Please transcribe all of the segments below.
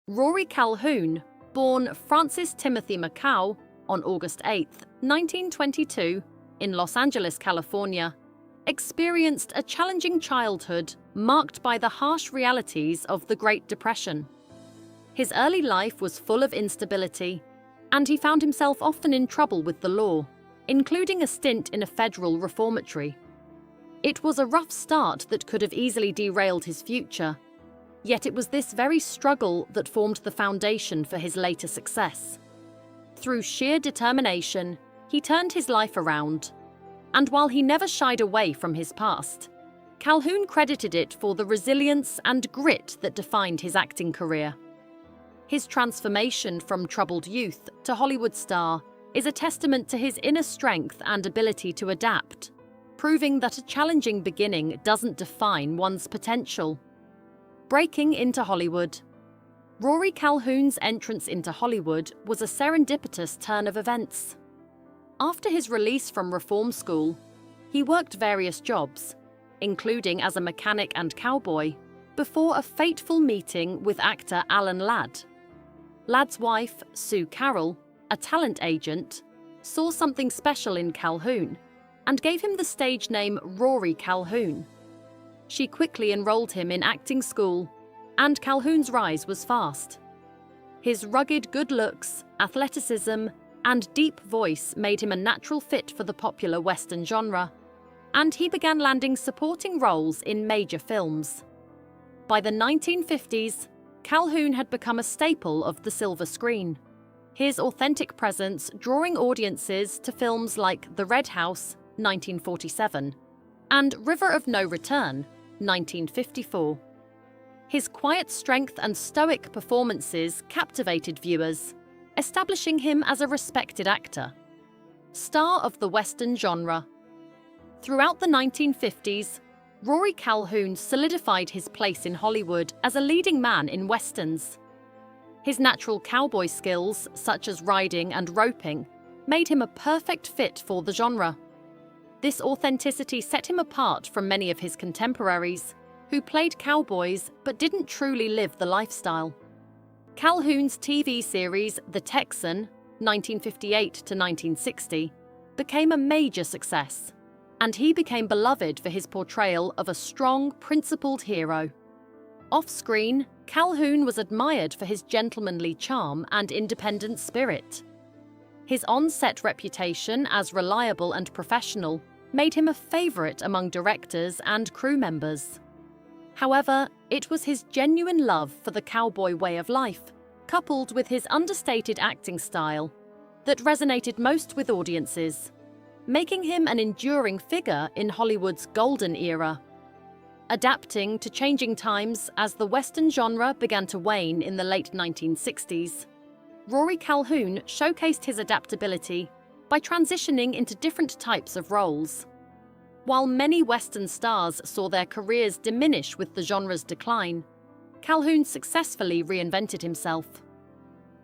Rory Calhoun, born Francis Timothy McCow on August 8, 1922, in Los Angeles, California, experienced a challenging childhood marked by the harsh realities of the Great Depression. His early life was full of instability, and he found himself often in trouble with the law, including a stint in a federal reformatory. It was a rough start that could have easily derailed his future, yet it was this very struggle that formed the foundation for his later success. Through sheer determination, he turned his life around, and while he never shied away from his past, Calhoun credited it for the resilience and grit that defined his acting career. His transformation from troubled youth to Hollywood star is a testament to his inner strength and ability to adapt, proving that a challenging beginning doesn't define one's potential. Breaking into Hollywood. Rory Calhoun's entrance into Hollywood was a serendipitous turn of events. After his release from reform school, he worked various jobs, including as a mechanic and cowboy, before a fateful meeting with actor Alan Ladd. Ladd's wife, Sue Carroll, a talent agent, saw something special in Calhoun and gave him the stage name Rory Calhoun. She quickly enrolled him in acting school, and Calhoun's rise was fast. His rugged good looks, athleticism, and deep voice made him a natural fit for the popular Western genre, and he began landing supporting roles in major films. By the 1950s, Calhoun had become a staple of the silver screen, his authentic presence drawing audiences to films like The Red House, 1947, and River of No Return, 1954. His quiet strength and stoic performances captivated viewers, establishing him as a respected actor. Star of the Western genre. Throughout the 1950s, Rory Calhoun solidified his place in Hollywood as a leading man in westerns. His natural cowboy skills, such as riding and roping, made him a perfect fit for the genre. This authenticity set him apart from many of his contemporaries, who played cowboys but didn't truly live the lifestyle. Calhoun's TV series The Texan, 1958 to 1960, became a major success, and he became beloved for his portrayal of a strong, principled hero. Off-screen, Calhoun was admired for his gentlemanly charm and independent spirit. His on-set reputation as reliable and professional made him a favorite among directors and crew members. However, it was his genuine love for the cowboy way of life, coupled with his understated acting style, that resonated most with audiences, making him an enduring figure in Hollywood's golden era. Adapting to changing times as the Western genre began to wane in the late 1960s, Rory Calhoun showcased his adaptability by transitioning into different types of roles. While many Western stars saw their careers diminish with the genre's decline, Calhoun successfully reinvented himself.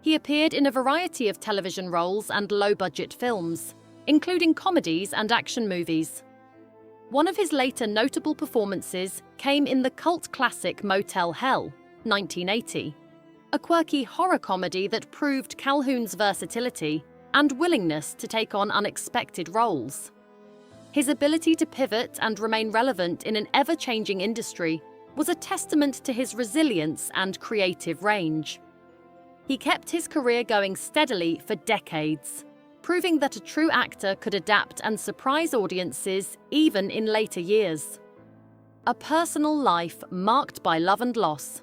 He appeared in a variety of television roles and low-budget films, including comedies and action movies. One of his later notable performances came in the cult classic Motel Hell, 1980, a quirky horror comedy that proved Calhoun's versatility and willingness to take on unexpected roles. His ability to pivot and remain relevant in an ever-changing industry was a testament to his resilience and creative range. He kept his career going steadily for decades, proving that a true actor could adapt and surprise audiences even in later years. A personal life marked by love and loss.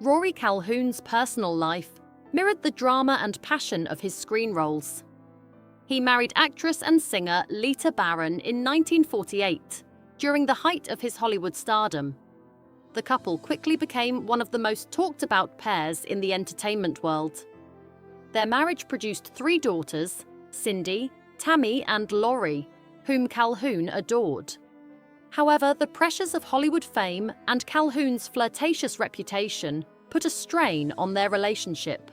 Rory Calhoun's personal life mirrored the drama and passion of his screen roles. He married actress and singer Lita Barron in 1948, during the height of his Hollywood stardom. The couple quickly became one of the most talked-about pairs in the entertainment world. Their marriage produced 3 daughters, Cindy, Tammy, and Lori, whom Calhoun adored. However, the pressures of Hollywood fame and Calhoun's flirtatious reputation put a strain on their relationship.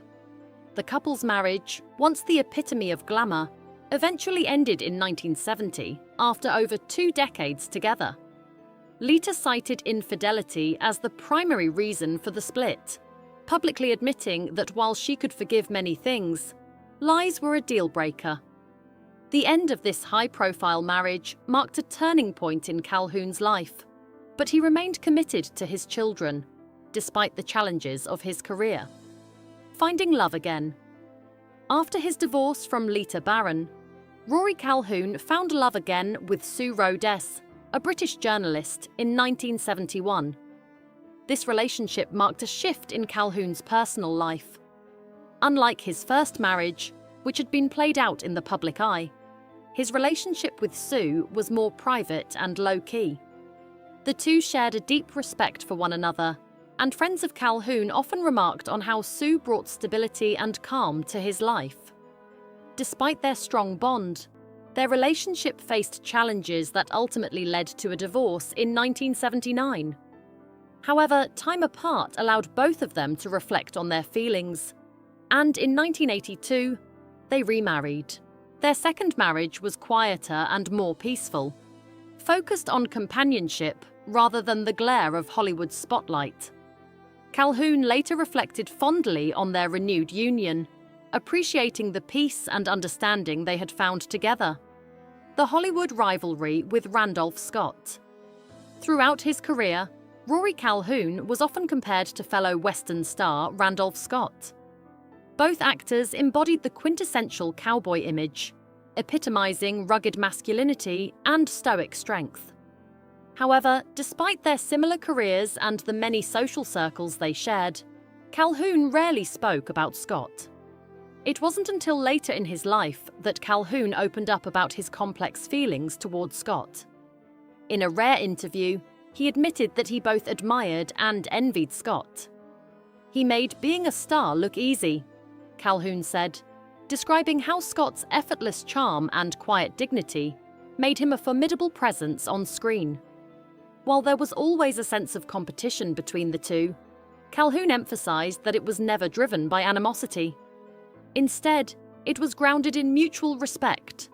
The couple's marriage, once the epitome of glamour, eventually ended in 1970 after over 2 decades together. Lita cited infidelity as the primary reason for the split, publicly admitting that while she could forgive many things, lies were a deal-breaker. The end of this high-profile marriage marked a turning point in Calhoun's life, but he remained committed to his children, despite the challenges of his career. Finding love again. After his divorce from Lita Barron, Rory Calhoun found love again with Sue Rhodes, a British journalist, in 1971. This relationship marked a shift in Calhoun's personal life. Unlike his first marriage, which had been played out in the public eye, his relationship with Sue was more private and low-key. The two shared a deep respect for one another, and friends of Calhoun often remarked on how Sue brought stability and calm to his life. Despite their strong bond, their relationship faced challenges that ultimately led to a divorce in 1979. However, time apart allowed both of them to reflect on their feelings, and in 1982, they remarried. Their second marriage was quieter and more peaceful, focused on companionship rather than the glare of Hollywood's spotlight. Calhoun later reflected fondly on their renewed union, appreciating the peace and understanding they had found together. The Hollywood rivalry with Randolph Scott. Throughout his career, Rory Calhoun was often compared to fellow Western star Randolph Scott. Both actors embodied the quintessential cowboy image, epitomizing rugged masculinity and stoic strength. However, despite their similar careers and the many social circles they shared, Calhoun rarely spoke about Scott. It wasn't until later in his life that Calhoun opened up about his complex feelings towards Scott. In a rare interview, he admitted that he both admired and envied Scott. "He made being a star look easy," Calhoun said, describing how Scott's effortless charm and quiet dignity made him a formidable presence on screen. While there was always a sense of competition between the two, Calhoun emphasized that it was never driven by animosity. Instead, it was grounded in mutual respect,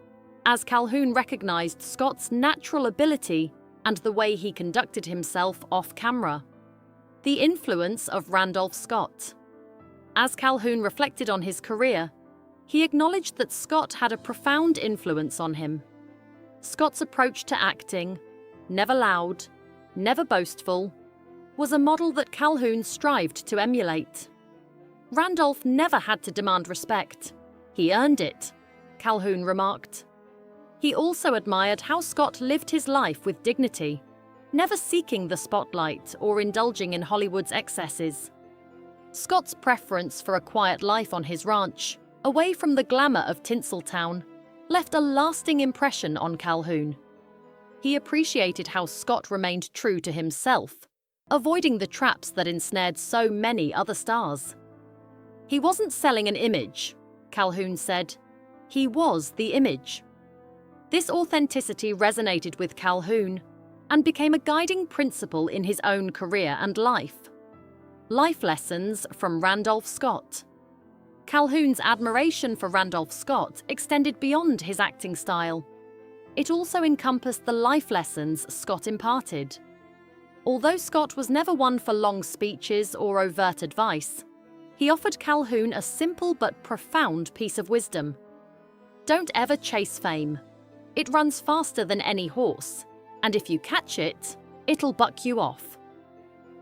as Calhoun recognized Scott's natural ability and the way he conducted himself off-camera. The influence of Randolph Scott. As Calhoun reflected on his career, he acknowledged that Scott had a profound influence on him. Scott's approach to acting, never loud, never boastful, was a model that Calhoun strived to emulate. Randolph never had to demand respect. He earned it, Calhoun remarked. He also admired how Scott lived his life with dignity, never seeking the spotlight or indulging in Hollywood's excesses. Scott's preference for a quiet life on his ranch, away from the glamour of Tinseltown, left a lasting impression on Calhoun. He appreciated how Scott remained true to himself, avoiding the traps that ensnared so many other stars. "He wasn't selling an image," Calhoun said. "He was the image." This authenticity resonated with Calhoun and became a guiding principle in his own career and life. Life lessons from Randolph Scott. Calhoun's admiration for Randolph Scott extended beyond his acting style. It also encompassed the life lessons Scott imparted. Although Scott was never one for long speeches or overt advice, he offered Calhoun a simple but profound piece of wisdom. Don't ever chase fame. It runs faster than any horse, and if you catch it, it'll buck you off.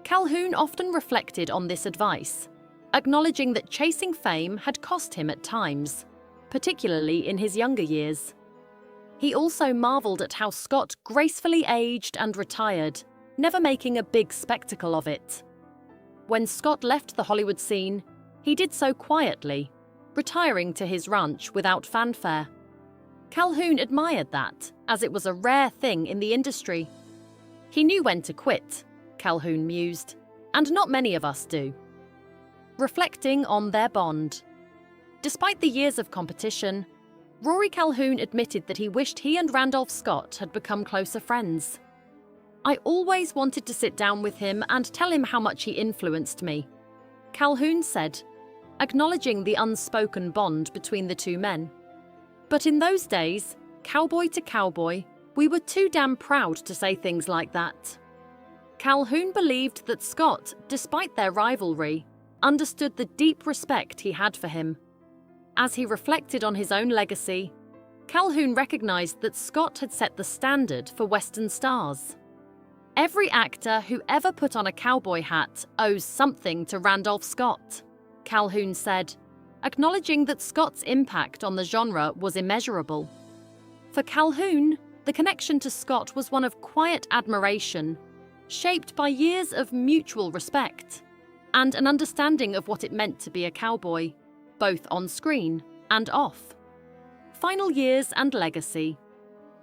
Calhoun often reflected on this advice, acknowledging that chasing fame had cost him at times, particularly in his younger years. He also marveled at how Scott gracefully aged and retired, never making a big spectacle of it. When Scott left the Hollywood scene, he did so quietly, retiring to his ranch without fanfare. Calhoun admired that, as it was a rare thing in the industry. "He knew when to quit," Calhoun mused, "and not many of us do." Reflecting on their bond. Despite the years of competition, Rory Calhoun admitted that he wished he and Randolph Scott had become closer friends. "I always wanted to sit down with him and tell him how much he influenced me," Calhoun said, acknowledging the unspoken bond between the two men. "But in those days, cowboy to cowboy, we were too damn proud to say things like that." Calhoun believed that Scott, despite their rivalry, understood the deep respect he had for him. As he reflected on his own legacy, Calhoun recognized that Scott had set the standard for Western stars. "Every actor who ever put on a cowboy hat owes something to Randolph Scott," Calhoun said, acknowledging that Scott's impact on the genre was immeasurable. For Calhoun, the connection to Scott was one of quiet admiration, shaped by years of mutual respect and an understanding of what it meant to be a cowboy, both on screen and off. Final years and legacy.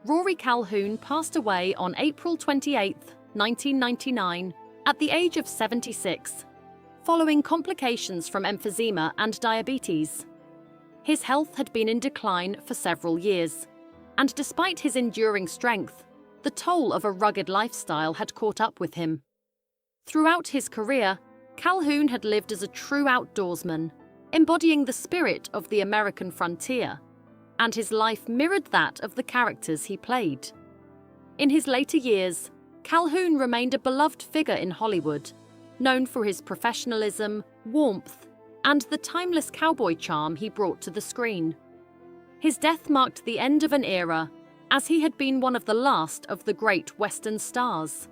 Rory Calhoun passed away on April 28, 1999, at the age of 76, following complications from emphysema and diabetes. His health had been in decline for several years, and despite his enduring strength, the toll of a rugged lifestyle had caught up with him. Throughout his career, Calhoun had lived as a true outdoorsman, embodying the spirit of the American frontier, and his life mirrored that of the characters he played. In his later years, Calhoun remained a beloved figure in Hollywood, known for his professionalism, warmth, and the timeless cowboy charm he brought to the screen. His death marked the end of an era, as he had been one of the last of the great Western stars.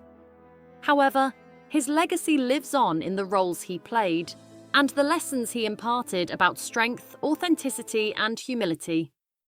However, his legacy lives on in the roles he played and the lessons he imparted about strength, authenticity, and humility.